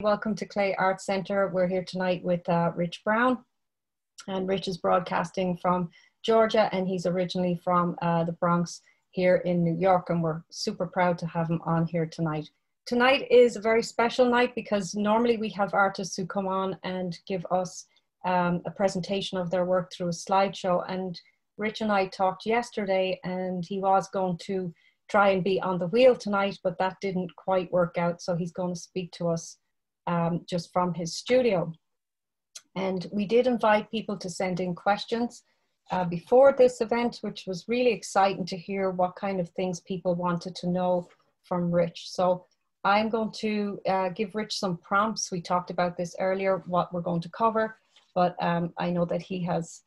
welcome to Clay Arts Centre. We're here tonight with Rich Brown, and Rich is broadcasting from Georgia, and he's originally from the Bronx here in New York, and we're super proud to have him on here tonight. Tonight is a very special night because normally we have artists who come on and give us a presentation of their work through a slideshow, and Rich and I talked yesterday, and he was going to try and be on the wheel tonight, but that didn't quite work out. So he's going to speak to us just from his studio. And we did invite people to send in questions before this event, which was really exciting to hear what kind of things people wanted to know from Rich. So I'm going to give Rich some prompts. We talked about this earlier, what we're going to cover, but I know that he has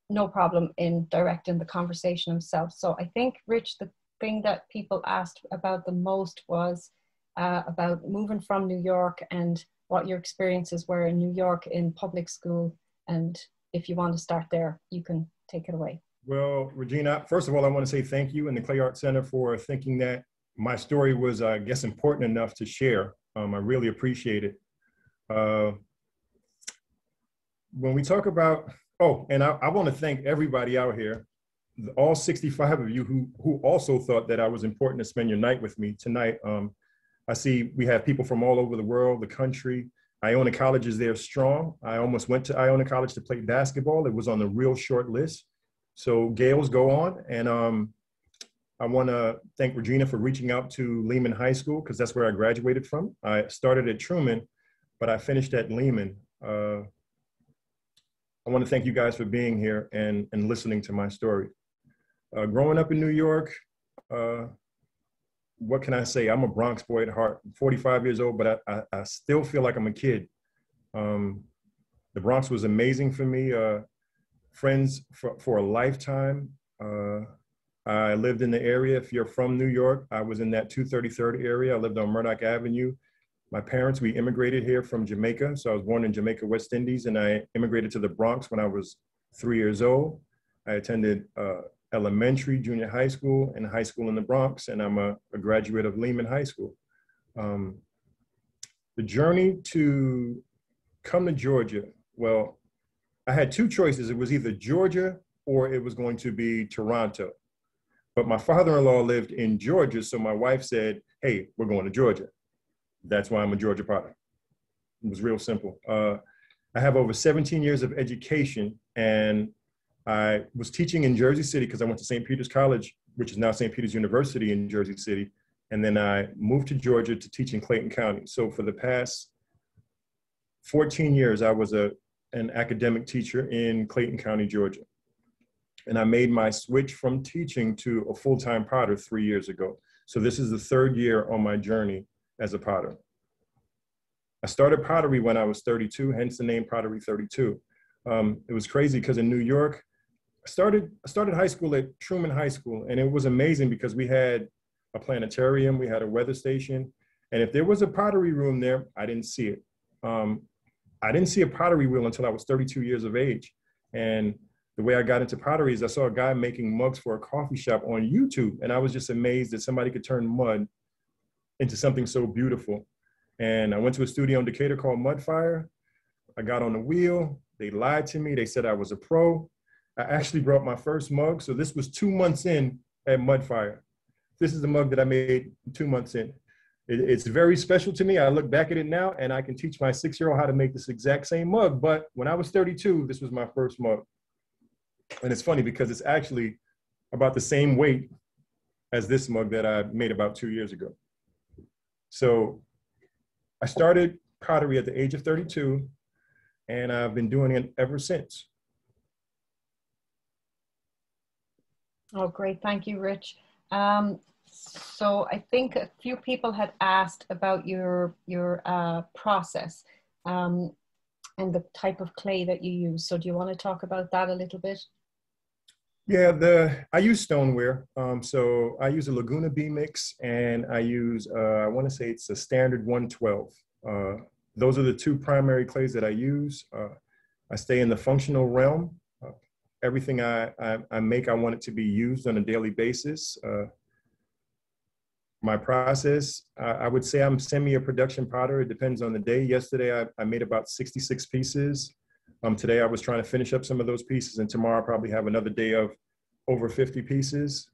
no problem in directing the conversation himself. So I think, Rich, the thing that people asked about the most was about moving from New York and what your experiences were in New York in public school. And if you want to start there, you can take it away. Well, Regina, first of all, I want to say thank you and the Clay Arts Center for thinking that my story was, I guess, important enough to share. I really appreciate it. When we talk about, oh, and I want to thank everybody out here, all 65 of you who also thought that I was important to spend your night with me tonight. I see we have people from all over the world, the country. Iona College is there strong. I almost went to Iona College to play basketball. It was on the real short list. So Gales, go on. And I want to thank Regina for reaching out to Lehman High School, because that's where I graduated from. I started at Truman, but I finished at Lehman. I want to thank you guys for being here and listening to my story. Growing up in New York, what can I say? I'm a Bronx boy at heart. I'm 45 years old, but I still feel like I'm a kid. The Bronx was amazing for me. Friends for a lifetime. I lived in the area. If you're from New York, I was in that 233rd area. I lived on Murdoch Avenue. My parents, we immigrated here from Jamaica. So I was born in Jamaica, West Indies, and I immigrated to the Bronx when I was 3 years old. I attended elementary, junior high school, and high school in the Bronx, and I'm a graduate of Lehman High School. The journey to come to Georgia, well, I had two choices. It was either Georgia or it was going to be Toronto. But my father-in-law lived in Georgia, so my wife said, hey, we're going to Georgia. That's why I'm a Georgia product. It was real simple. I have over 17 years of education, and I was teaching in Jersey City because I went to St. Peter's College, which is now St. Peter's University in Jersey City. And then I moved to Georgia to teach in Clayton County. So for the past 14 years, I was an academic teacher in Clayton County, Georgia. And I made my switch from teaching to a full-time potter 3 years ago. So this is the third year on my journey as a potter. I started pottery when I was 32, hence the name Pottery 32. It was crazy because in New York, I started high school at Truman High School, and it was amazing because we had a planetarium, we had a weather station, and if there was a pottery room there, I didn't see it. I didn't see a pottery wheel until I was 32 years of age. And the way I got into pottery is I saw a guy making mugs for a coffee shop on YouTube, and I was just amazed that somebody could turn mud into something so beautiful. And I went to a studio in Decatur called Mudfire. I got on the wheel. They lied to me. They said I was a pro. I actually brought my first mug. So this was 2 months in at Mudfire. This is the mug that I made 2 months in. It's very special to me. I look back at it now and I can teach my 6-year-old how to make this exact same mug. But when I was 32, this was my first mug. And it's funny because it's actually about the same weight as this mug that I made about 2 years ago. So I started pottery at the age of 32, and I've been doing it ever since. Oh, great. Thank you, Rich. So I think a few people had asked about your process and the type of clay that you use. So do you want to talk about that a little bit? Yeah, I use stoneware. So I use a Laguna B mix, and I use, I want to say it's a standard 112. Those are the two primary clays that I use. I stay in the functional realm. Everything I make, I want it to be used on a daily basis. My process, I would say I'm semi a production potter. It depends on the day. Yesterday, I made about 66 pieces. Today, I was trying to finish up some of those pieces, and tomorrow I'll probably have another day of over 50 pieces.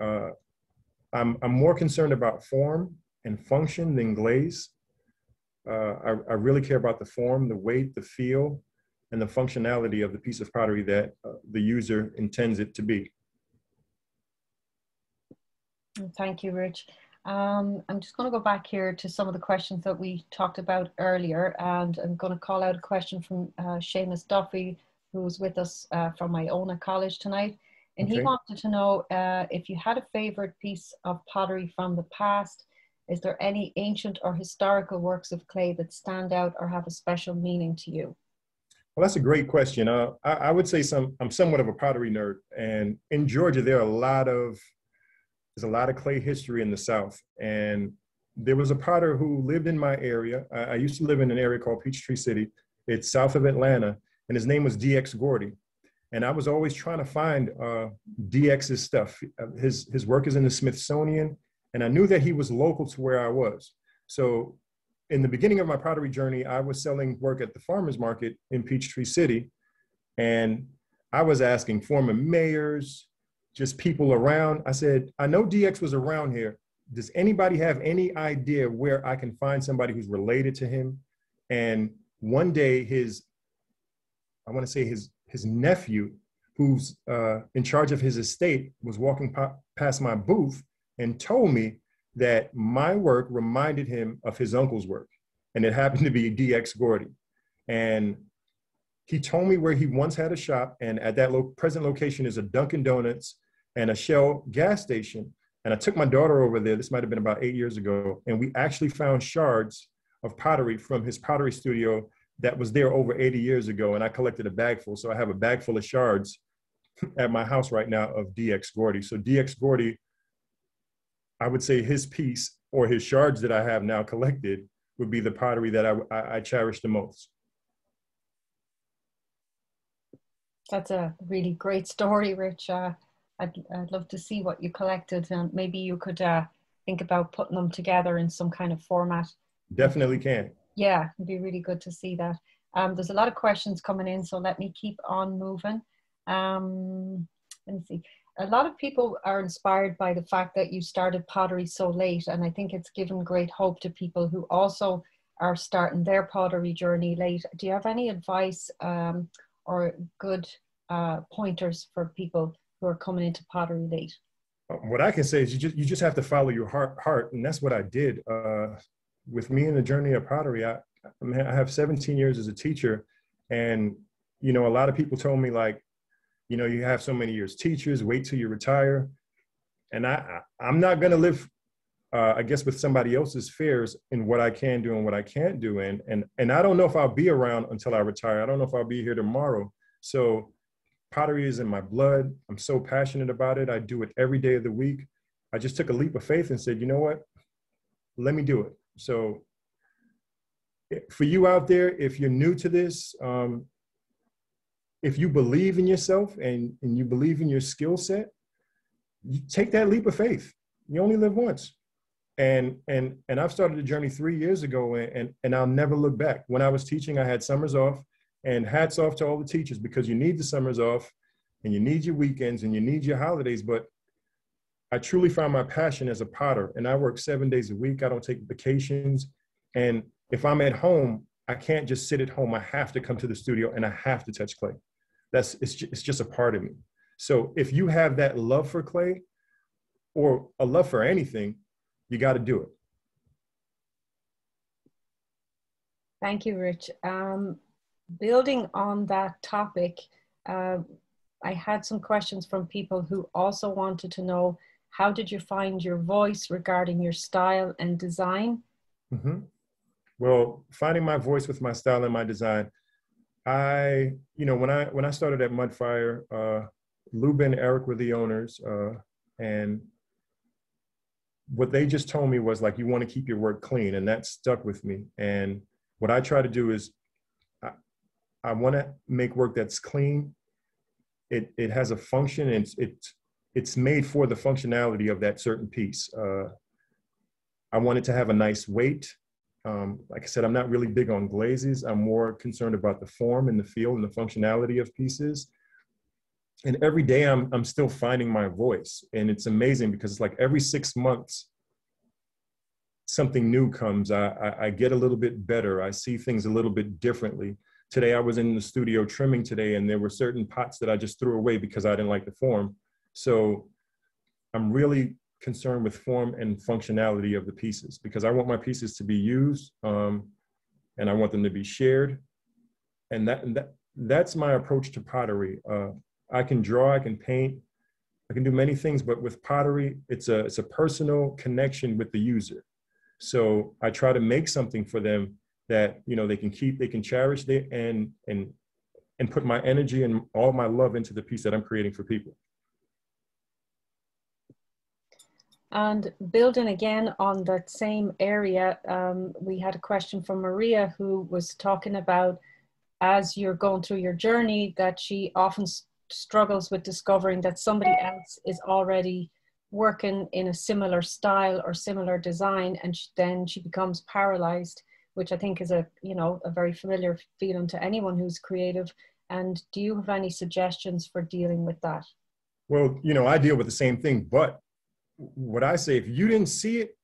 I'm more concerned about form and function than glaze. I really care about the form, the weight, the feel, and the functionality of the piece of pottery that the user intends it to be. Thank you, Rich. I'm just going to go back here to some of the questions that we talked about earlier, and I'm going to call out a question from Seamus Duffy, who's with us from Iona College tonight. And he wanted to know if you had a favorite piece of pottery from the past. Is there any ancient or historical works of clay that stand out or have a special meaning to you? Well, that's a great question. I would say I'm somewhat of a pottery nerd, and in Georgia, there's a lot of clay history in the South. And there was a potter who lived in my area. I used to live in an area called Peachtree City. It's south of Atlanta, and his name was DX Gordy. And I was always trying to find DX's stuff. His work is in the Smithsonian, and I knew that he was local to where I was. So in the beginning of my pottery journey, I was selling work at the farmer's market in Peachtree City. And I was asking former mayors, just people around. I said, I know DX was around here. Does anybody have any idea where I can find somebody who's related to him? And one day his nephew, who's in charge of his estate, was walking past my booth and told me that my work reminded him of his uncle's work. And it happened to be DX Gordy. And he told me where he once had a shop, and at that present location is a Dunkin' Donuts and a Shell gas station. And I took my daughter over there. This might've been about 8 years ago. And we actually found shards of pottery from his pottery studio that was there over 80 years ago. And I collected a bag full. So I have a bag full of shards at my house right now of DX Gordy. So DX Gordy, I would say his piece or his shards that I have now collected would be the pottery that I cherish the most. That's a really great story, Rich. I'd love to see what you collected, and maybe you could think about putting them together in some kind of format. Definitely can. Yeah, it'd be really good to see that. There's a lot of questions coming in, so let me keep on moving. Let me see. A lot of people are inspired by the fact that you started pottery so late, and I think it's given great hope to people who also are starting their pottery journey late. Do you have any advice or good pointers for people who are coming into pottery late? What I can say is you just have to follow your heart, and that's what I did. With me in the journey of pottery, I have 17 years as a teacher, and a lot of people told me, like, you have so many years teachers, wait till you retire. And I'm not going to live, I guess, with somebody else's fears in what I can do and what I can't do. And I don't know if I'll be around until I retire. I don't know if I'll be here tomorrow. So pottery is in my blood. I'm so passionate about it. I do it every day of the week. I just took a leap of faith and said, you know what? Let me do it. So for you out there, if you're new to this, if you believe in yourself and you believe in your skill set, you take that leap of faith. You only live once. And I've started the journey 3 years ago, and I'll never look back. When I was teaching, I had summers off, and hats off to all the teachers, because you need the summers off and you need your weekends and you need your holidays. But I truly found my passion as a potter, and I work 7 days a week. I don't take vacations. And if I'm at home, I can't just sit at home. I have to come to the studio and I have to touch clay. It's just a part of me. So if you have that love for clay or a love for anything, you got to do it. Thank you, Rich. Building on that topic, I had some questions from people who also wanted to know, how did you find your voice regarding your style and design? Mm-hmm. Well, finding my voice with my style and my design, when I started at Mudfire, Luba and Eric were the owners, and what they just told me was, like, you want to keep your work clean, and that stuck with me. And what I try to do is I want to make work that's clean. It has a function, and it's made for the functionality of that certain piece. I want it to have a nice weight. Like I said, I'm not really big on glazes. I'm more concerned about the form and the feel and the functionality of pieces. And every day I'm still finding my voice. And it's amazing because it's like every 6 months, something new comes. I get a little bit better. I see things a little bit differently. Today I was in the studio trimming today, and there were certain pots that I just threw away because I didn't like the form. So I'm really concerned with form and functionality of the pieces, because I want my pieces to be used, and I want them to be shared. And that's my approach to pottery. I can draw, I can paint, I can do many things, but with pottery, it's a personal connection with the user. So I try to make something for them that, you know, they can keep, they can cherish it, and put my energy and all my love into the piece that I'm creating for people. And building again on that same area, we had a question from Maria, who was talking about, as you're going through your journey, that she often struggles with discovering that somebody else is already working in a similar style or similar design, and then she becomes paralyzed, which I think is a very familiar feeling to anyone who's creative. And do you have any suggestions for dealing with that? Well, you know, I deal with the same thing, but what I say, if you didn't see it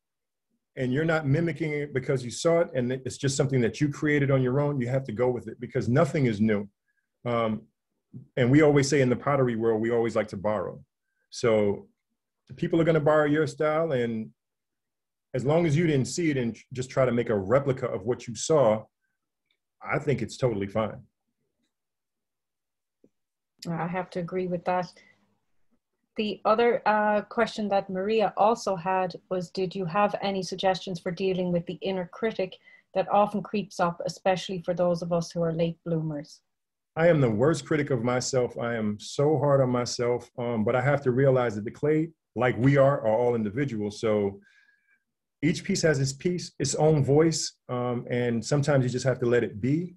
and you're not mimicking it because you saw it and it's just something that you created on your own, you have to go with it, because nothing is new. And we always say in the pottery world, we always like to borrow. So people are going to borrow your style, and as long as you didn't see it and just try to make a replica of what you saw, I think it's totally fine. I have to agree with that. The other question that Maria also had was, did you have any suggestions for dealing with the inner critic that often creeps up, especially for those of us who are late bloomers? I am the worst critic of myself. I am so hard on myself, but I have to realize that the clay, like we are all individuals. So each piece has its own voice, and sometimes you just have to let it be.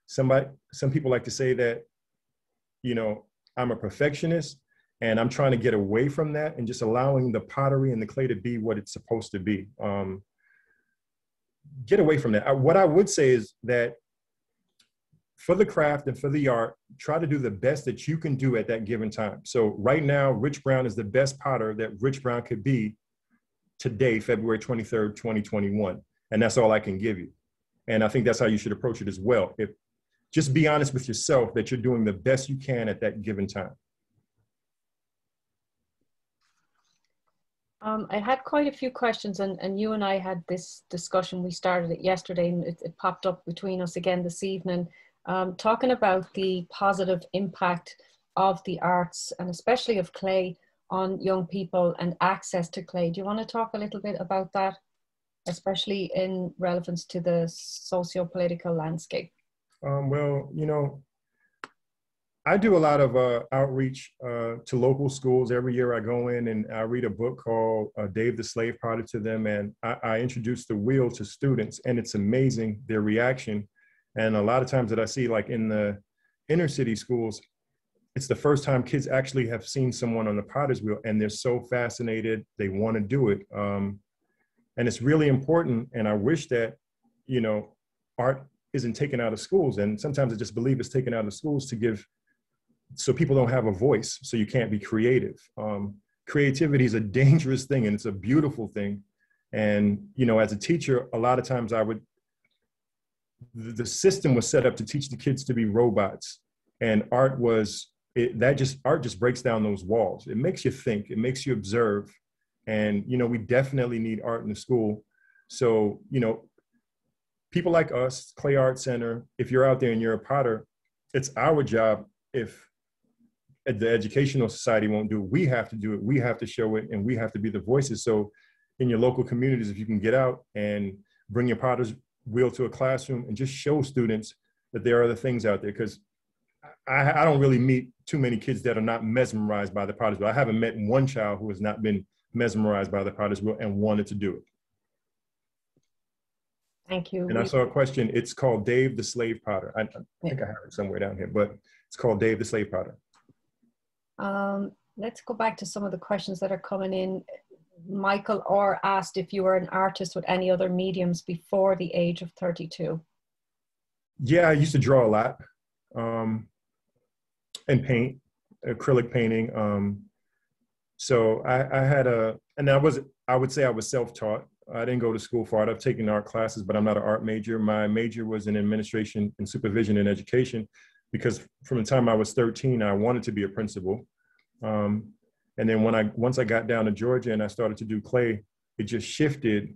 Some people like to say that, you know, I'm a perfectionist, and I'm trying to get away from that and just allowing the pottery and the clay to be what it's supposed to be. Get away from that. What I would say is that for the craft and for the art, try to do the best that you can do at that given time. So right now, Rich Brown is the best potter that Rich Brown could be today, February 23rd, 2021. And that's all I can give you. And I think that's how you should approach it as well. Just be honest with yourself that you're doing the best you can at that given time. I had quite a few questions, and you and I had this discussion. We started it yesterday, and it popped up between us again this evening, talking about the positive impact of the arts, and especially of clay, on young people and access to clay. Do you want to talk a little bit about that, especially in relevance to the socio-political landscape? Well, you know, I do a lot of outreach to local schools. Every year I go in and I read a book called Dave the Slave Potter to them, and I introduce the wheel to students, and it's amazing, their reaction. And a lot of times that I see, like in the inner city schools, it's the first time kids actually have seen someone on the potter's wheel, and they're so fascinated, they want to do it. And it's really important, and I wish that, you know, art isn't taken out of schools. And sometimes I just believe it's taken out of schools to give, so people don't have a voice, so you can't be creative. Creativity is a dangerous thing, and it's a beautiful thing. And, you know, as a teacher, a lot of times the system was set up to teach the kids to be robots, and art just breaks down those walls. It makes you think, it makes you observe. And, you know, we definitely need art in the school. So, you know, people like us, Clay Art Center, if you're out there and you're a potter, it's our job. If the educational society won't do it, we have to do it. We have to show it, and we have to be the voices. So in your local communities, if you can get out and bring your potter's wheel to a classroom and just show students that there are other things out there. Because I don't really meet too many kids that are not mesmerized by the potter's wheel. I haven't met one child who has not been mesmerized by the potter's wheel and wanted to do it. Thank you. And I saw a question. It's called Dave the Slave Potter. I think I have it somewhere down here, but it's called Dave the Slave Potter. Let's go back to some of the questions that are coming in. Michael Orr asked if you were an artist with any other mediums before the age of 32. Yeah, I used to draw a lot, and paint, acrylic painting. So I had and I would say I was self-taught. I didn't go to school for art. I've taken art classes, but I'm not an art major. My major was in administration and supervision and education, because from the time I was 13, I wanted to be a principal. And then once I got down to Georgia and I started to do clay, it just shifted.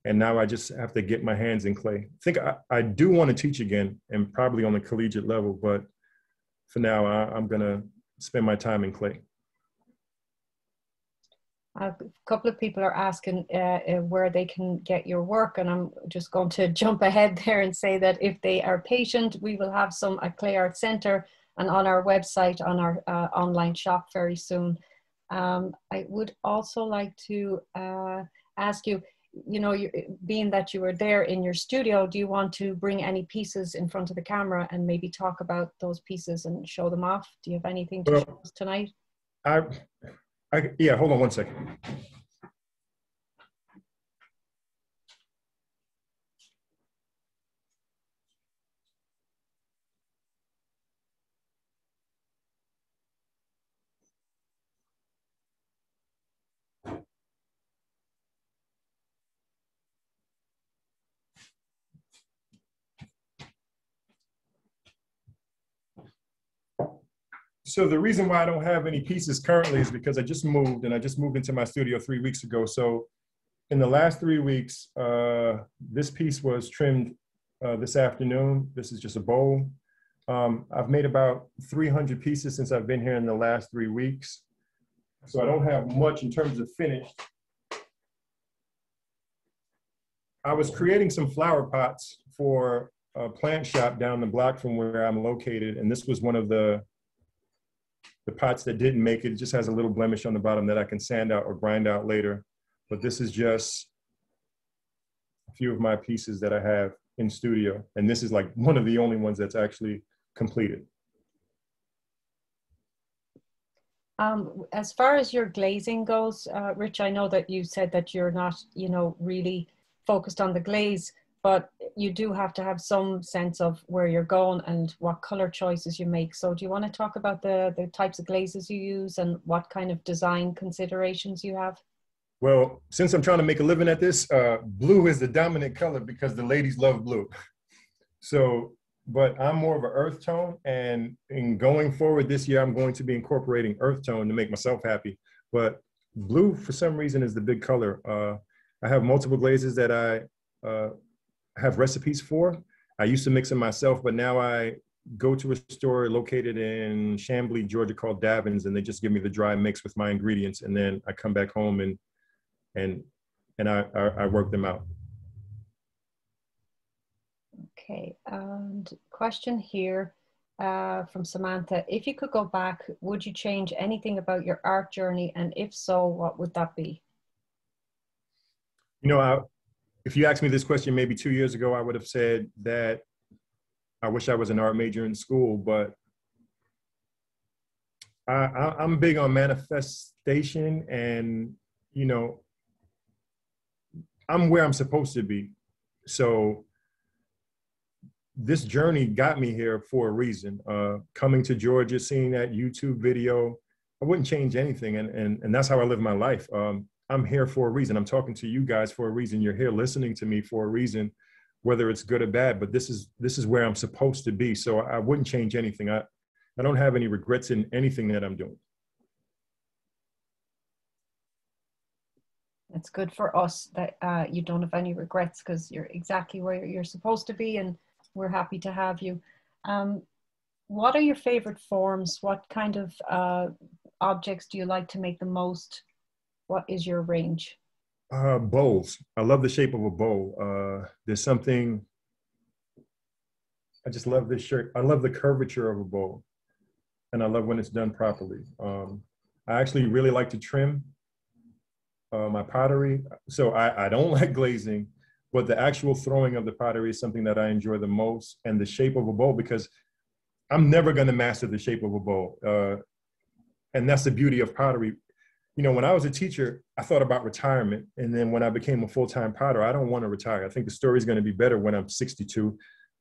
And now I just have to get my hands in clay. I think I do want to teach again, and probably on the collegiate level, but for now, I'm going to spend my time in clay. A couple of people are asking where they can get your work, and I'm just going to jump ahead there and say that if they are patient, we will have some at Clay Art Center and on our website, on our online shop very soon. I would also like to ask you, being that you were there in your studio, do you want to bring any pieces in front of the camera and maybe talk about those pieces and show them off? Do you have anything to show us tonight? Yeah, hold on one second. So the reason why I don't have any pieces currently is because I just moved into my studio 3 weeks ago. So in the last 3 weeks, this piece was trimmed this afternoon. This is just a bowl. I've made about 300 pieces since I've been here in the last 3 weeks. So I don't have much in terms of finished. I was creating some flower pots for a plant shop down the block from where I'm located. And this was one of the pots that didn't make it. It just has a little blemish on the bottom that I can sand out or grind out later. But this is just a few of my pieces that I have in studio. And this is like one of the only ones that's actually completed. As far as your glazing goes, Rich, I know that you said that you're not, really focused on the glaze, but you do have to have some sense of where you're going and what color choices you make. So do you want to talk about the types of glazes you use and what kind of design considerations you have? Well, since I'm trying to make a living at this, blue is the dominant color because the ladies love blue. So, but I'm more of an earth tone, and in going forward this year, I'm going to be incorporating earth tone to make myself happy. But blue, for some reason, is the big color. I have multiple glazes that I have recipes for. I used to mix them myself, but now I go to a store located in Chamblee, Georgia called Davin's, and they just give me the dry mix with my ingredients, and then I come back home and I work them out. Okay, and question here from Samantha. If you could go back, would you change anything about your art journey? And if so, what would that be? If you asked me this question maybe 2 years ago, I would have said that I wish I was an art major in school, but I'm big on manifestation, and, I'm where I'm supposed to be. So this journey got me here for a reason. Coming to Georgia, seeing that YouTube video, I wouldn't change anything. And that's how I live my life. I'm here for a reason. I'm talking to you guys for a reason. You're here listening to me for a reason, whether it's good or bad, but this is where I'm supposed to be. So I wouldn't change anything. I don't have any regrets in anything that I'm doing. It's good for us that you don't have any regrets, because you're exactly where you're supposed to be, and we're happy to have you. What are your favorite forms? What kind of objects do you like to make the most? What is your range? Bowls. I love the shape of a bowl. There's something, I just love this shirt. I love the curvature of a bowl, and I love when it's done properly. I actually really like to trim my pottery. So I don't like glazing, but the actual throwing of the pottery is something that I enjoy the most, and the shape of a bowl, because I'm never going to master the shape of a bowl. and that's the beauty of pottery. You know, when I was a teacher, I thought about retirement. And then when I became a full-time potter, I don't want to retire. I think the story is going to be better when I'm 62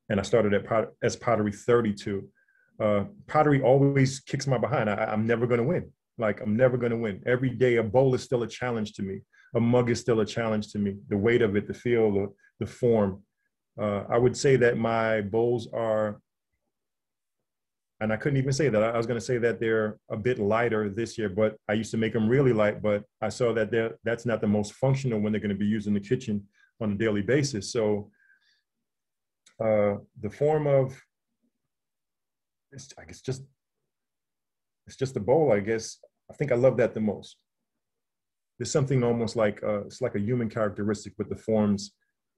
and I started as Pottery 32. Pottery always kicks my behind. I'm never going to win. Like, I'm never going to win. Every day, a bowl is still a challenge to me. A mug is still a challenge to me. The weight of it, the feel, the form. I would say that my bowls are, and I couldn't even say that. I was going to say that they're a bit lighter this year, but I used to make them really light, but I saw that that's not the most functional when they're going to be used in the kitchen on a daily basis. So the form of, I guess it's just a bowl, I guess. I think I love that the most. There's something almost like, it's like a human characteristic with the forms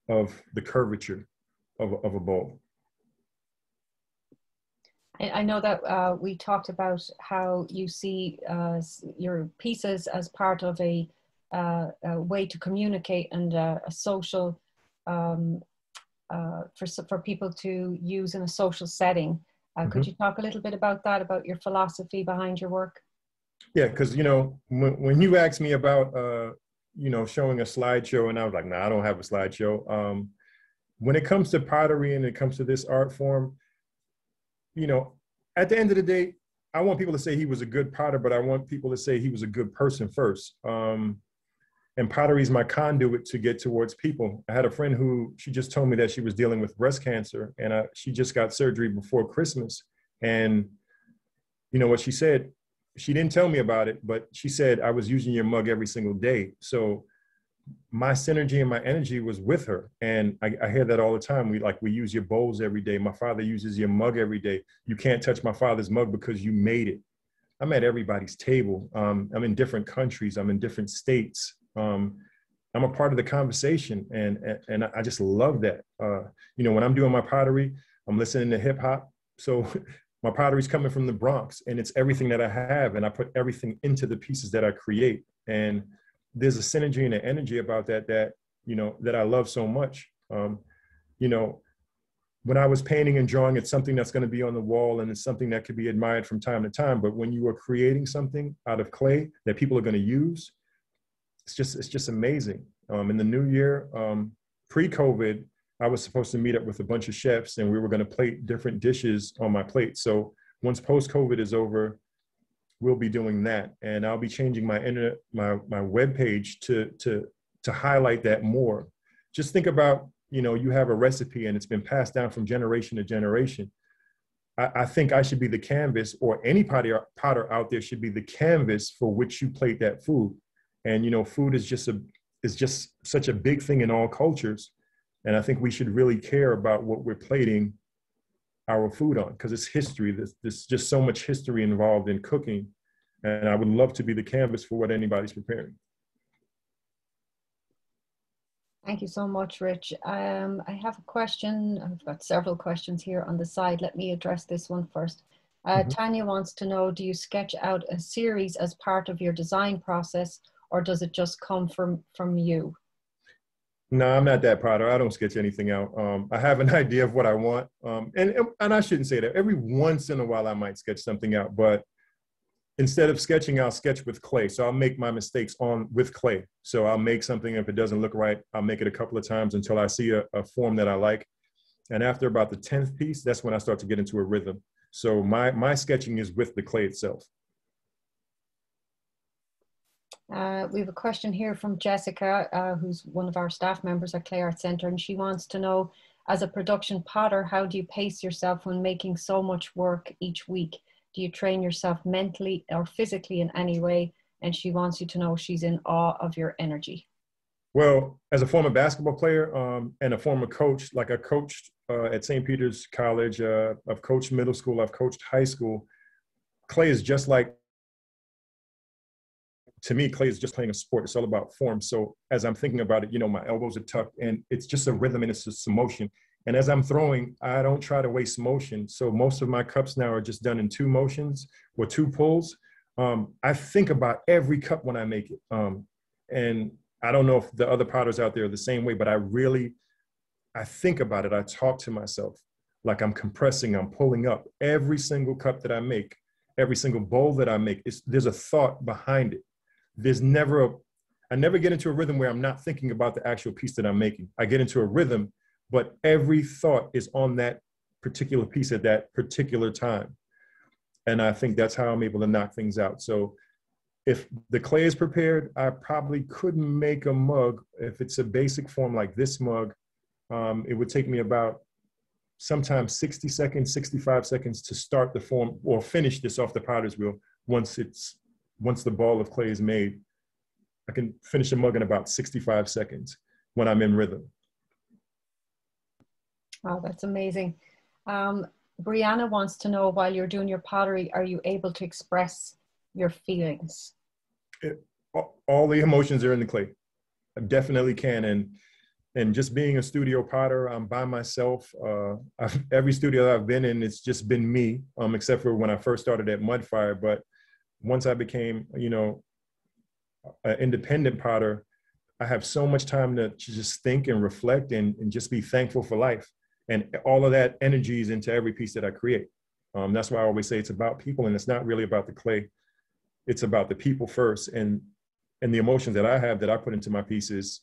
of the curvature of a bowl. I know that we talked about how you see your pieces as part of a way to communicate and a social, for people to use in a social setting. Could you talk a little bit about that, about your philosophy behind your work? Yeah, because, you know, when you asked me about, you know, showing a slideshow, and I was like, nah, I don't have a slideshow. When it comes to pottery and it comes to this art form, you know, at the end of the day, I want people to say he was a good potter, but I want people to say he was a good person first. And pottery is my conduit to get towards people. I had a friend who, she just told me that she was dealing with breast cancer, and she just got surgery before Christmas. And you know what she said? She didn't tell me about it, but she said, I was using your mug every single day. So my synergy and my energy was with her. And I hear that all the time. We use your bowls every day. My father uses your mug every day. You can't touch my father's mug because you made it. I'm at everybody's table. I'm in different countries. I'm in different states. I'm a part of the conversation. And I just love that. You know, when I'm doing my pottery, I'm listening to hip hop. So my pottery's coming from the Bronx, and it's everything that I have. And I put everything into the pieces that I create. And there's a synergy and an energy about that, you know, that I love so much. You know, when I was painting and drawing, it's something that's going to be on the wall, and it's something that could be admired from time to time. But when you are creating something out of clay that people are going to use, it's just amazing. In the new year, pre-COVID, I was supposed to meet up with a bunch of chefs, and we were going to plate different dishes on my plate. So once post-COVID is over, we'll be doing that, and I'll be changing my webpage to highlight that more. Just think about, you know, you have a recipe and it's been passed down from generation to generation. I think I should be the canvas, or any potter out there should be the canvas for which you plate that food. And you know, food is just such a big thing in all cultures, and I think we should really care about what we're plating our food on, because it's history. There's just so much history involved in cooking, and I would love to be the canvas for what anybody's preparing. Thank you so much, Rich. I have a question. I've got several questions here on the side. Let me address this one first. Tanya wants to know, do you sketch out a series as part of your design process, or does it just come from you? No, I'm not that potter. I don't sketch anything out. I have an idea of what I want. And I shouldn't say that. Every once in a while, I might sketch something out, but instead of sketching, I'll sketch with clay. So I'll make my mistakes with clay. So I'll make something, if it doesn't look right, I'll make it a couple of times until I see a form that I like. And after about the 10th piece, that's when I start to get into a rhythm. So my sketching is with the clay itself. We have a question here from Jessica, who's one of our staff members at Clay Arts Centre, and she wants to know, as a production potter, how do you pace yourself when making so much work each week? Do you train yourself mentally or physically in any way? And she wants you to know she's in awe of your energy. Well, as a former basketball player and a former coach, like I coached at St. Peter's College, I've coached middle school, I've coached high school. Clay is just like, to me, clay is just playing a sport. It's all about form. So as I'm thinking about it, you know, my elbows are tucked, and it's just a rhythm, and it's just a motion. And as I'm throwing, I don't try to waste motion. So most of my cups now are just done in 2 motions or 2 pulls. I think about every cup when I make it. And I don't know if the other potters out there are the same way, but I think about it. I talk to myself like I'm compressing, I'm pulling up every single cup that I make. every single bowl that I make. There's a thought behind it. I never get into a rhythm where I'm not thinking about the actual piece that I'm making. I get into a rhythm, but every thought is on that particular piece at that particular time. And I think that's how I'm able to knock things out. So if the clay is prepared, I probably couldn't make a mug. If it's a basic form like this mug, it would take me about sometimes 60 seconds, 65 seconds to start the form or finish this off the potter's wheel. Once the ball of clay is made, I can finish a mug in about 65 seconds when I'm in rhythm. Oh, that's amazing. Brianna wants to know, while you're doing your pottery, are you able to express your feelings? All the emotions are in the clay. I definitely can. And just being a studio potter, I'm by myself. Every studio I've been in, it's just been me, except for when I first started at Mudfire. But once I became, an independent potter, I have so much time to just think and reflect and just be thankful for life. And all of that energy is into every piece that I create. That's why I always say it's about people, and it's not really about the clay. It's about the people first, and the emotions that I have that I put into my pieces,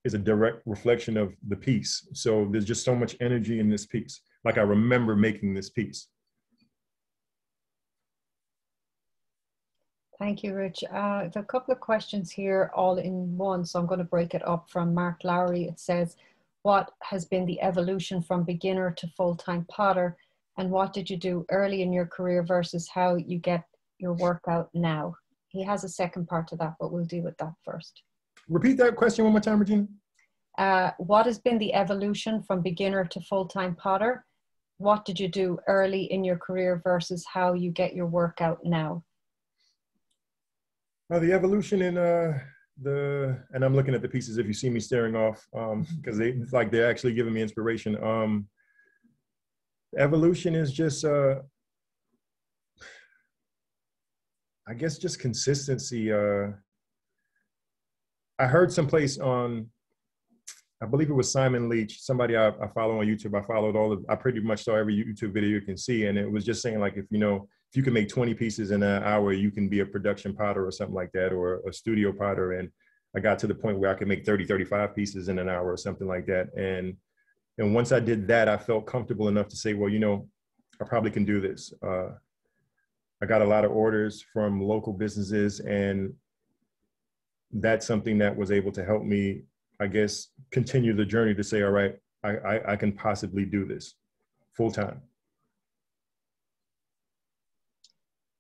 is a direct reflection of the piece. So there's just so much energy in this piece. Like I remember making this piece. Thank you, Rich. I have a couple of questions here all in one, so I'm going to break it up. From Mark Lowry, it says, what has been the evolution from beginner to full-time potter, and what did you do early in your career versus how you get your workout now? He has a second part to that, but we'll deal with that first. Repeat that question one more time, Regina. What has been the evolution from beginner to full-time potter? What did you do early in your career versus how you get your workout now? The evolution in and I'm looking at the pieces if you see me staring off, because it's like they're actually giving me inspiration. Evolution is just, I guess, just consistency. I heard someplace on, I believe it was Simon Leach, somebody I follow on YouTube. I pretty much saw every YouTube video you can see. And it was just saying, like, if you can make 20 pieces in an hour, you can be a production potter or something like that, or a studio potter. And I got to the point where I could make 30, 35 pieces in an hour or something like that. And once I did that, I felt comfortable enough to say, well, I probably can do this. I got a lot of orders from local businesses, and that's something that was able to help me, I guess, continue the journey to say, all right, I can possibly do this full time.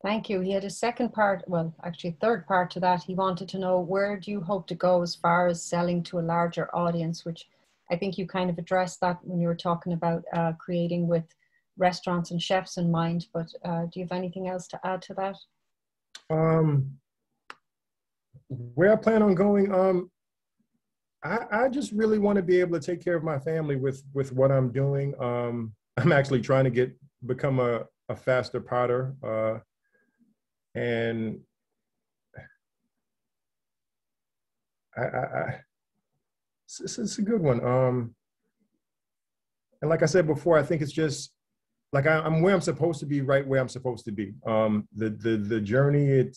Thank you. He had a second part, well, actually third part to that. He wanted to know, where do you hope to go as far as selling to a larger audience, which I think you kind of addressed that when you were talking about creating with restaurants and chefs in mind, but do you have anything else to add to that? Where I plan on going, I just really want to be able to take care of my family with what I'm doing. I'm actually trying to become a faster potter. And it's a good one. And like I said before, I think it's just like I'm where I'm supposed to be, right where I'm supposed to be. The journey,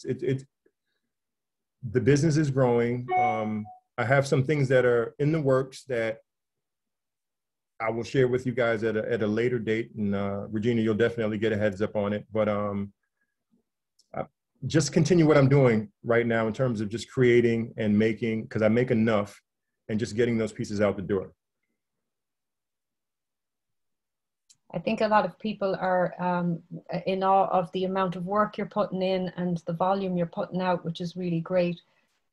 the business is growing. I have some things that are in the works that I will share with you guys at a later date. And Regina, you'll definitely get a heads up on it. But just continue what I'm doing right now in terms of just creating and making, because I make enough, and just getting those pieces out the door. I think a lot of people are in awe of the amount of work you're putting in and the volume you're putting out, which is really great.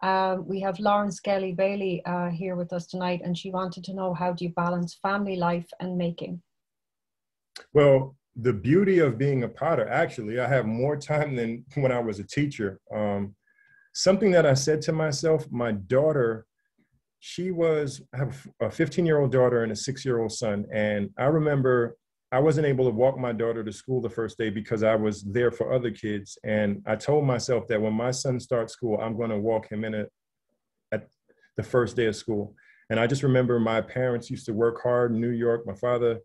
We have Lauren Skelly Bailey here with us tonight, and she wanted to know, how do you balance family life and making? Well, the beauty of being a potter, actually, I have more time than when I was a teacher. Something that I said to myself, my daughter, I have a 15-year-old daughter and a 6-year-old son. And I remember I wasn't able to walk my daughter to school the first day because I was there for other kids. And I told myself that when my son starts school, I'm going to walk him in at the first day of school. And I just remember my parents used to work hard in New York. My father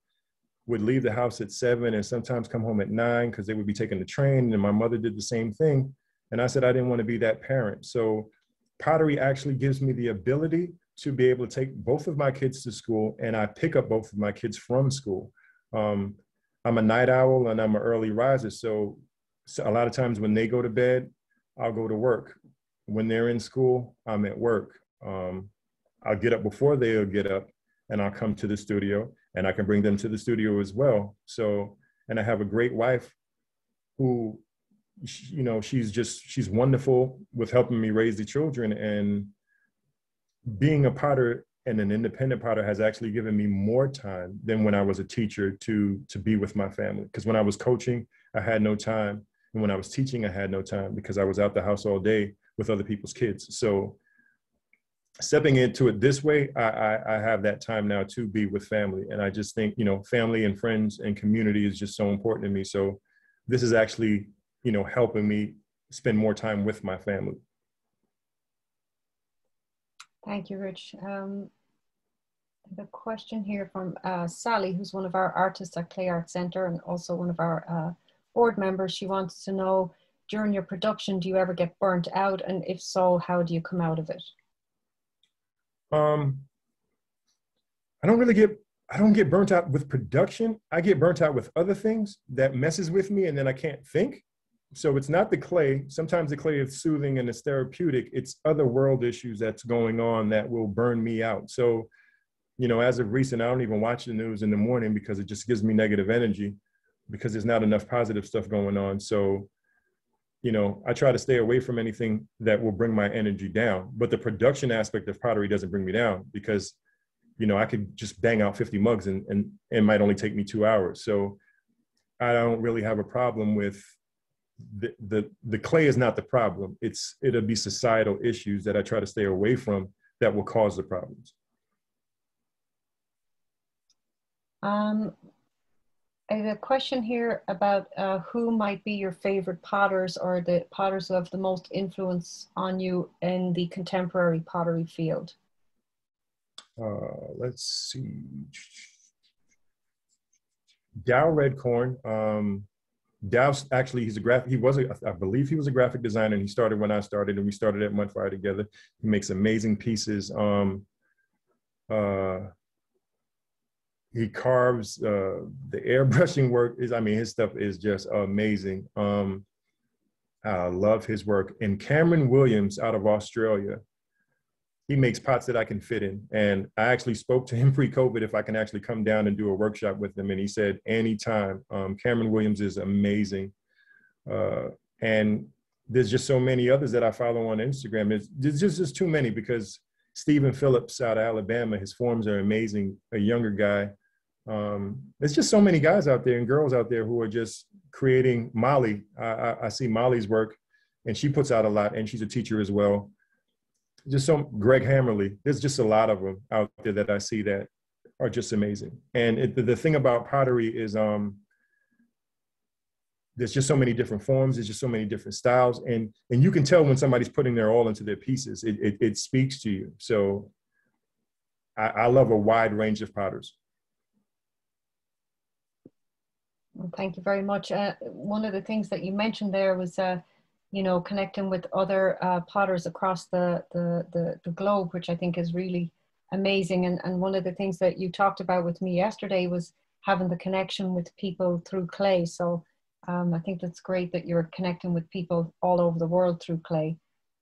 would leave the house at 7 and sometimes come home at 9 because they would be taking the train, and my mother did the same thing. And I said, I didn't want to be that parent. So pottery actually gives me the ability to be able to take both of my kids to school, and I pick up both of my kids from school. I'm a night owl and I'm an early riser. So a lot of times when they go to bed, I'll go to work. When they're in school, I'm at work. I'll get up before they'll get up, and I'll come to the studio, and I can bring them to the studio as well. So, and I have a great wife who, you know, she's wonderful with helping me raise the children. And being a potter and an independent potter has actually given me more time than when I was a teacher to be with my family. Because when I was coaching, I had no time. And when I was teaching, I had no time because I was out the house all day with other people's kids. So stepping into it this way, I have that time now to be with family. And I just think, you know, family and friends and community is just so important to me. So this is actually, you know, helping me spend more time with my family. Thank you, Rich. The question here from Sally, who's one of our artists at Clay Art Center and also one of our board members. She wants to know, during your production, do you ever get burnt out? And if so, how do you come out of it? I don't get burnt out with production. I get burnt out with other things that messes with me, and then I can't think. So it's not the clay. Sometimes the clay is soothing and it's therapeutic. It's other world issues that's going on that will burn me out. So, you know, as of recent, I don't even watch the news in the morning because it just gives me negative energy because there's not enough positive stuff going on. So, you know, I try to stay away from anything that will bring my energy down. But the production aspect of pottery doesn't bring me down because, you know, I could just bang out 50 mugs and it might only take me 2 hours. So I don't really have a problem with the clay is not the problem. It'll be societal issues that I try to stay away from that will cause the problems. I have a question here about who might be your favorite potters or the potters who have the most influence on you in the contemporary pottery field. Let's see. Dow Redcorn. Dow's actually, I believe he was a graphic designer, and he started when I started, and we started at Mudfire together. He makes amazing pieces. He carves, the airbrushing work is, I mean, his stuff is just amazing. I love his work. And Cameron Williams out of Australia, he makes pots that I can fit in. And I actually spoke to him pre-COVID if I can actually come down and do a workshop with him. And he said, anytime. Cameron Williams is amazing. And there's just so many others that I follow on Instagram. There's just too many because Stephen Phillips out of Alabama, his forms are amazing, a younger guy. There's just so many guys out there and girls out there who are just creating. Molly, I see Molly's work and she puts out a lot, and she's a teacher as well. Just Greg Hammerly, there's just a lot of them out there that I see that are just amazing. And the thing about pottery is there's just so many different forms, there's just so many different styles, and you can tell when somebody's putting their all into their pieces. It speaks to you. So I love a wide range of potters. Well, thank you very much. One of the things that you mentioned there was you know, connecting with other potters across the globe, which I think is really amazing. And one of the things that you talked about with me yesterday was having the connection with people through clay. So I think that's great that you're connecting with people all over the world through clay.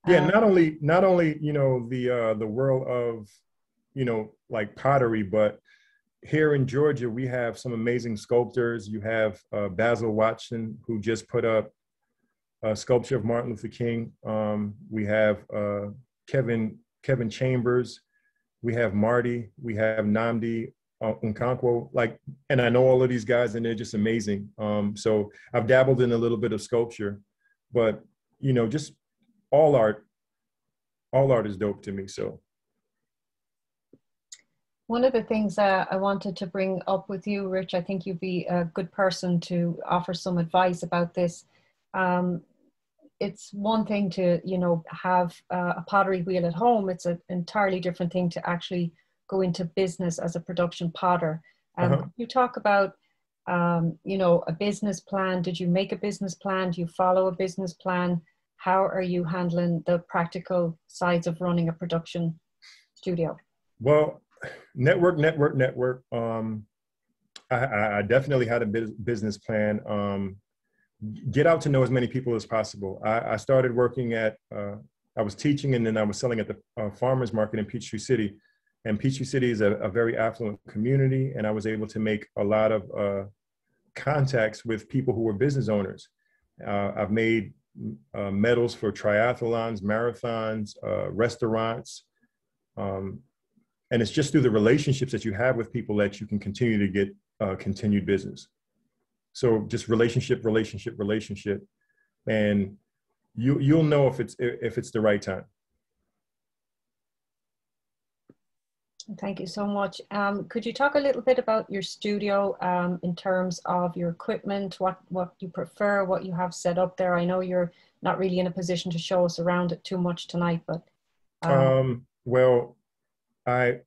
Yeah, not only you know, the world of, you know, like pottery, but here in Georgia we have some amazing sculptors. You have Basil Watson, who just put up a sculpture of Martin Luther King. We have Kevin Chambers. We have Marty. We have Nnamdi Nkonkwo. Like, and I know all of these guys, and they're just amazing. So I've dabbled in a little bit of sculpture, but you know, just all art is dope to me. So one of the things I wanted to bring up with you, Rich, I think you'd be a good person to offer some advice about this. It's one thing to, you know, have a pottery wheel at home. It's an entirely different thing to actually go into business as a production potter. You talk about you know, a business plan? Did you make a business plan? Do you follow a business plan? How are you handling the practical sides of running a production studio? Well, network. I definitely had a business plan. Get out to know as many people as possible. I started working at, I was teaching, and then I was selling at the farmers market in Peachtree City. And Peachtree City is a very affluent community. And I was able to make a lot of contacts with people who were business owners. I've made medals for triathlons, marathons, restaurants. And it's just through the relationships that you have with people that you can continue to get continued business. So just relationship, and you'll know if it's the right time. Thank you so much. Could you talk a little bit about your studio in terms of your equipment, what you prefer, what you have set up there? I know you're not really in a position to show us around it too much tonight, but. Well, I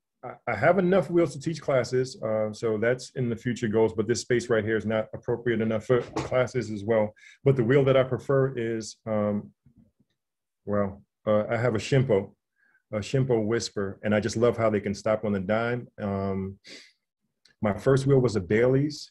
have enough wheels to teach classes, so that's in the future goals, but this space right here is not appropriate enough for classes as well. But the wheel that I prefer is, I have a Shimpo Whisper, and I just love how they can stop on the dime. My first wheel was a Bailey's.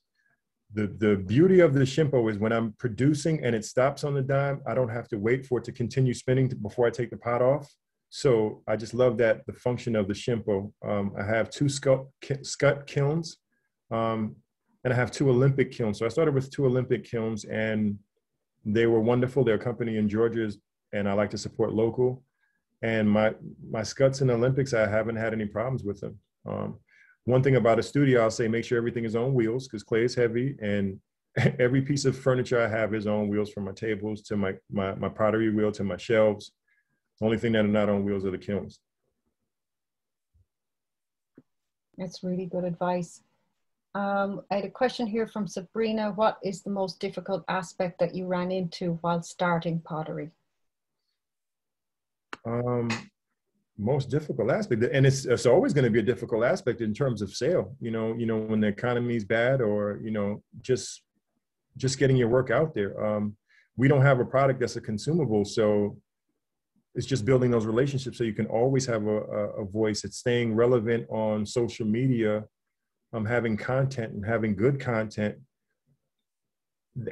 The beauty of the Shimpo is when I'm producing and it stops on the dime, I don't have to wait for it to continue spinning before I take the pot off. So I just love the function of the Shimpo. I have 2 Scott kilns, and I have 2 Olympic kilns. So I started with 2 Olympic kilns, and they were wonderful. They're a company in Georgia, and I like to support local. And my Scuts in the Olympics, I haven't had any problems with them. One thing about a studio, I'll say make sure everything is on wheels, because clay is heavy, and every piece of furniture I have is on wheels, from my tables to my pottery wheel to my shelves. The only thing that are not on wheels are the kilns. That's really good advice. I had a question here from Sabrina. What is the most difficult aspect that you ran into while starting pottery? Most difficult aspect, and it's always going to be a difficult aspect in terms of sale. You know, when the economy is bad, or just getting your work out there. We don't have a product that's a consumable, so it's just building those relationships so you can always have a voice. It's staying relevant on social media, having content and having good content.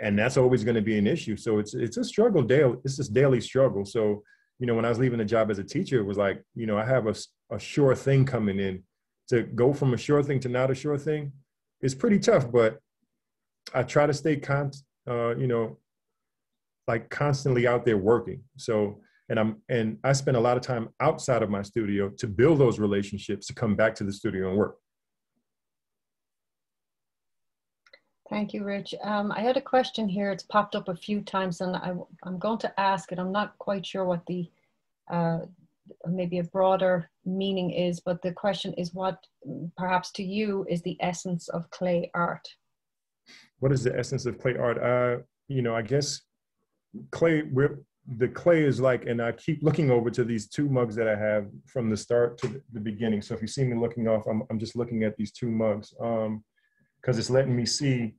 And that's always going to be an issue. So it's a struggle daily. It's this daily struggle. So, when I was leaving the job as a teacher, it was like, I have a sure thing coming in. To go from a sure thing to not a sure thing is pretty tough, but I try to stay constantly out there working. So, and I spend a lot of time outside of my studio to build those relationships, to come back to the studio and work. Thank you, Rich. I had a question here. It's popped up a few times, and I'm going to ask it. I'm not quite sure what the maybe a broader meaning is, but the question is, what perhaps to you is the essence of clay art? What is the essence of clay art? I guess the clay is like, and I keep looking over to these 2 mugs that I have from the start to the beginning. So if you see me looking off, I'm just looking at these 2 mugs because it's letting me see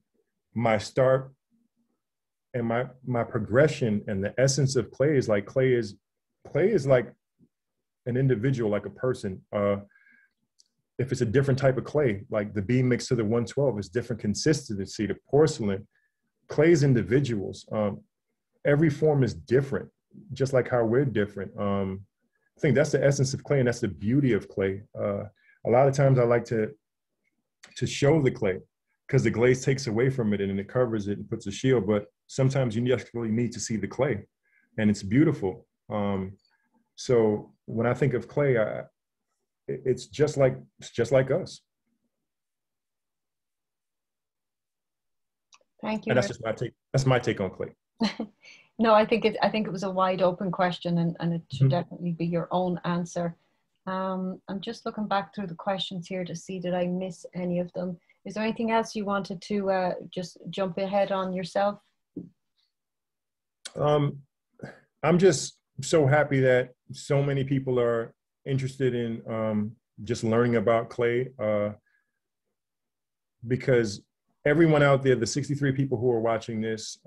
my start and my progression. And the essence of clay is like like an individual, like a person. If it's a different type of clay, like the B mixed to the 112 is different consistency. The porcelain, clay is individuals. Every form is different, just like how we're different. I think that's the essence of clay, and that's the beauty of clay. A lot of times I like to show the clay, because the glaze takes away from it and it covers it and puts a shield, but sometimes you just really need to see the clay, and it's beautiful. So when I think of clay, it's just like us. Thank you. And that's just my take. That's my take on clay. No, I think it was a wide open question, and it should definitely be your own answer. I'm just looking back through the questions here to see, did I miss any of them? Is there anything else you wanted to just jump ahead on yourself? I'm just so happy that so many people are interested in just learning about clay, because everyone out there, the 63 people who are watching this,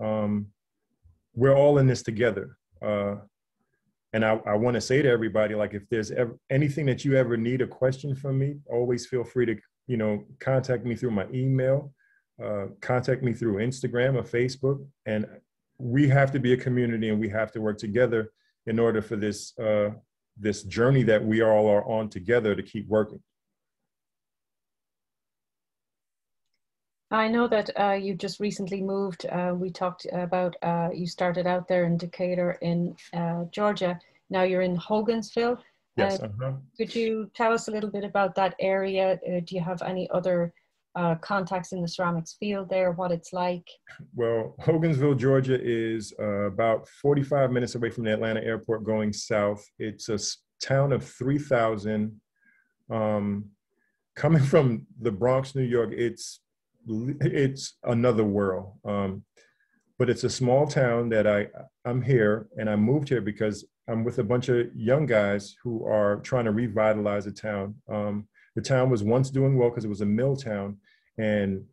we're all in this together. And I want to say to everybody, like, if there's ever anything that you ever need a question from me, always feel free to, contact me through my email, contact me through Instagram or Facebook. And we have to be a community, and we have to work together in order for this, this journey that we all are on together to keep working. I know that you just recently moved. We talked about you started out there in Decatur in Georgia. Now you're in Hogansville. Yes. Could you tell us a little bit about that area? Do you have any other contacts in the ceramics field there, what it's like? Well, Hogansville, Georgia is about 45 minutes away from the Atlanta airport going south. It's a town of 3,000. Coming from the Bronx, New York, it's another world. But it's a small town that I'm here, and I moved here because I'm with a bunch of young guys who are trying to revitalize the town. The town was once doing well because it was a mill town, and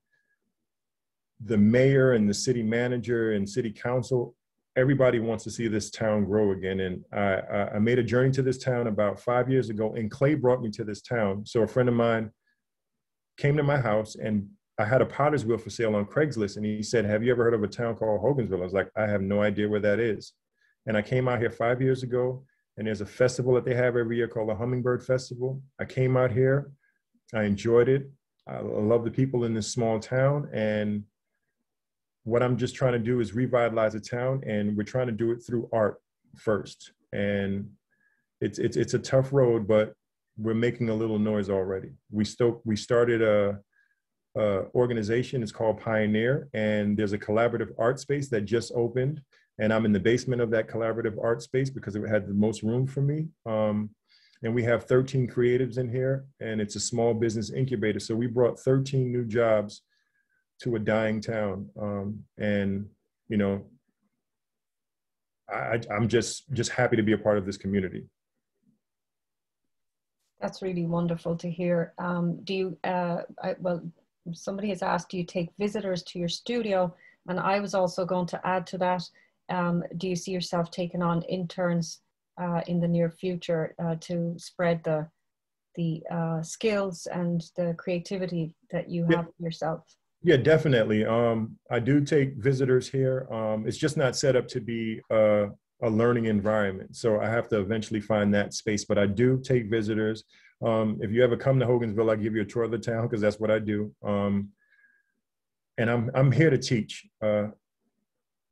the mayor and the city manager and city council, everybody wants to see this town grow again. And I made a journey to this town about 5 years ago, and Clay brought me to this town. So a friend of mine came to my house, and I had a potter's wheel for sale on Craigslist, and he said, "Have you ever heard of a town called Hogansville?" I was like, "I have no idea where that is." And I came out here 5 years ago, and there's a festival that they have every year called the Hummingbird Festival. I came out here, I enjoyed it. I love the people in this small town, and what I'm just trying to do is revitalize the town, and we're trying to do it through art first. And it's a tough road, but we're making a little noise already. We started a organization. It's called Pioneer, and there's a collaborative art space that just opened, and I'm in the basement of that collaborative art space because it had the most room for me. And we have 13 creatives in here, and it's a small business incubator. So we brought 13 new jobs to a dying town. And I'm just happy to be a part of this community. That's really wonderful to hear. Do you, well, somebody has asked, do you take visitors to your studio? And I was also going to add to that, do you see yourself taking on interns in the near future to spread the skills and the creativity that you have yourself? Yeah, definitely. I do take visitors here. It's just not set up to be a learning environment. So I have to eventually find that space, but I do take visitors. If you ever come to Hogansville, I'll give you a tour of the town because that's what I do. And I'm here to teach.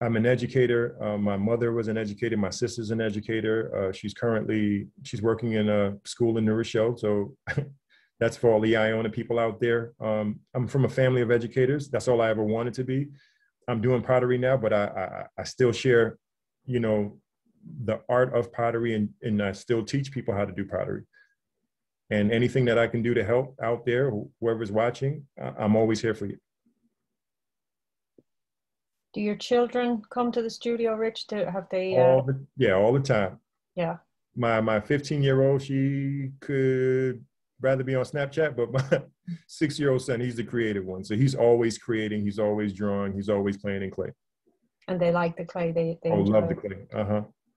I'm an educator. My mother was an educator. My sister's an educator. She's working in a school in New Rochelle. So that's for all the Iona people out there. I'm from a family of educators. That's all I ever wanted to be. I'm doing pottery now, but I still share, the art of pottery, and I still teach people how to do pottery. And anything that I can do to help out there, whoever's watching, I'm always here for you. Do your children come to the studio, Rich? Have they? All the time. Yeah. My 15-year-old, she could rather be on Snapchat, but my 6-year-old son, he's the creative one. So he's always creating, he's always drawing, he's always playing in clay. And they like the clay. They love the clay.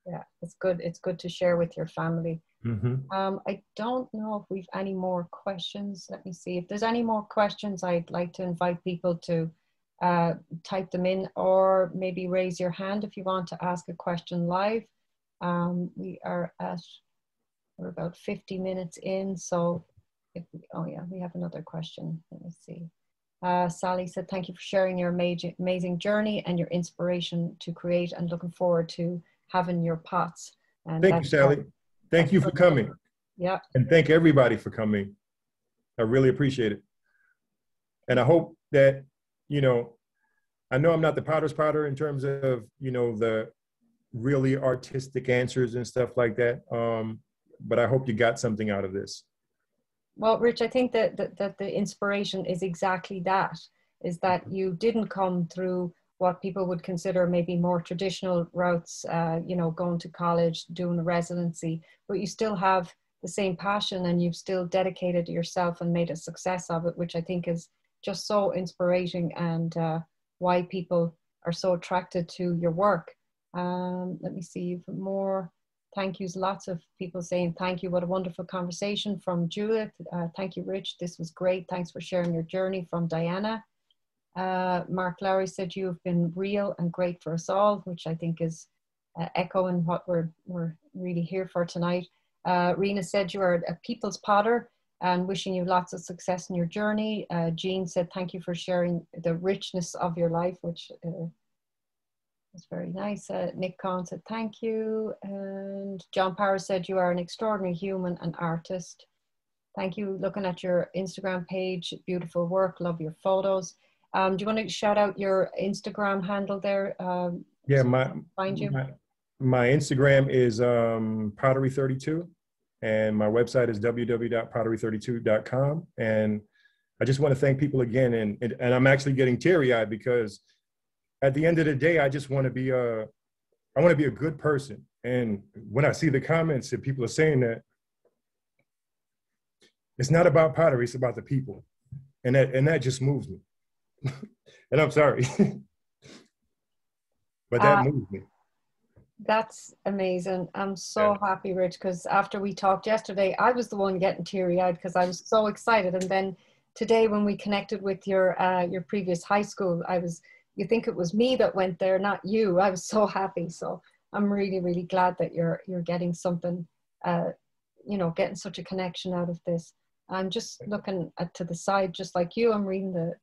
Yeah, it's good. It's good to share with your family. Mm-hmm. I don't know if we've any more questions. Let me see. If there's any more questions, I'd like to invite people to type them in, or maybe raise your hand if you want to ask a question live. We're about 50 minutes in, so we have another question. Let me see. Sally said, "Thank you for sharing your amazing journey and your inspiration to create, and looking forward to having your pots." And thank you, Sally. Thank you for coming. Yeah. And thank everybody for coming. I really appreciate it. And I hope that, I know I'm not the potter's potter in terms of, the really artistic answers and stuff like that. But I hope you got something out of this. Well, Rich, I think that the inspiration is exactly that, is that you didn't come through what people would consider maybe more traditional routes, going to college, doing a residency, but you still have the same passion, and you've still dedicated yourself and made a success of it, which I think is just so inspiring, and why people are so attracted to your work. Let me see more thank yous. Lots of people saying thank you. What a wonderful conversation from Judith. Thank you, Rich. This was great. Thanks for sharing your journey, from Diana. Mark Lowry said you've been real and great for us all, which I think is echoing what we're really here for tonight. Rena said you are a people's potter, and wishing you lots of success in your journey. Jean said thank you for sharing the richness of your life, which was very nice. Nick Kahn said thank you. And John Power said you are an extraordinary human and artist. Thank you. Looking at your Instagram page, beautiful work, love your photos. Do you want to shout out your Instagram handle there? Yeah, so find you. My Instagram is Pottery32, and my website is www.pottery32.com. And I just want to thank people again, and I'm actually getting teary-eyed, because at the end of the day, I just want to be I want to be a good person. And when I see the comments that people are saying that it's not about pottery, it's about the people, and that just moves me. And I'm sorry, but that moves me. That's amazing. I'm so happy, Rich, because after we talked yesterday, I was the one getting teary-eyed because I was so excited. And then today, when we connected with your previous high school, you think it was me that went there, not you. I was so happy. So I'm really, really glad that you're getting something, you know, getting such a connection out of this. I'm just looking to the side, just like you. I'm reading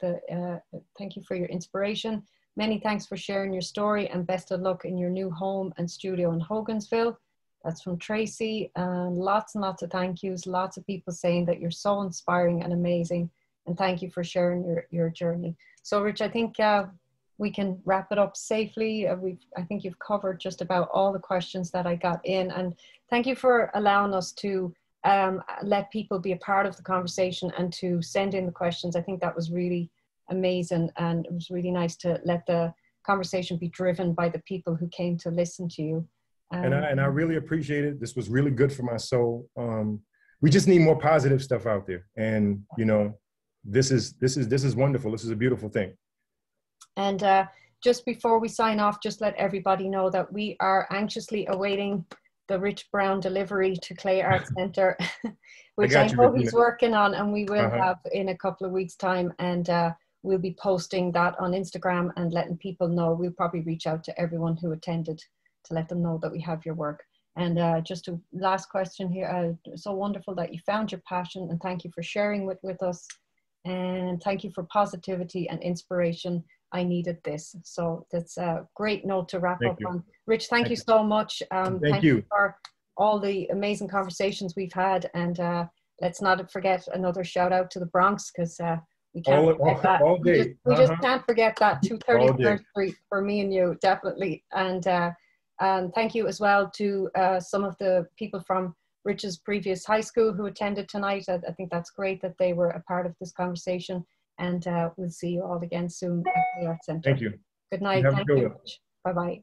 thank you for your inspiration. Many thanks for sharing your story, and best of luck in your new home and studio in Hogansville. That's from Tracy. And lots of thank yous. Lots of people saying that you're so inspiring and amazing. And thank you for sharing your journey. So Rich, I think we can wrap it up safely. I think you've covered just about all the questions that I got in. And thank you for allowing us to let people be a part of the conversation and to send in the questions. I think that was really amazing, and it was really nice to let the conversation be driven by the people who came to listen to you. And I really appreciate it. This was really good for my soul. We just need more positive stuff out there, and you know, this is wonderful. This is a beautiful thing. And just before we sign off, just let everybody know that we are anxiously awaiting the Rich Brown delivery to Clay Arts Centre, which I know he's working on, and we will have in a couple of weeks' time. And we'll be posting that on Instagram and letting people know. We'll probably reach out to everyone who attended to let them know that we have your work. And just a last question here. So wonderful that you found your passion, and thank you for sharing with us. And thank you for positivity and inspiration. I needed this. So that's a great note to wrap up on. Rich, thank you so much. Thank you for all the amazing conversations we've had. And let's not forget another shout out to the Bronx, because we can't forget that. All day. We just can't forget that. 233rd Street for me and you, definitely. And thank you as well to some of the people from Rich's previous high school who attended tonight. I think that's great that they were a part of this conversation. And we'll see you all again soon at the Art Centre. Thank you. Good night. Thank you. Bye-bye.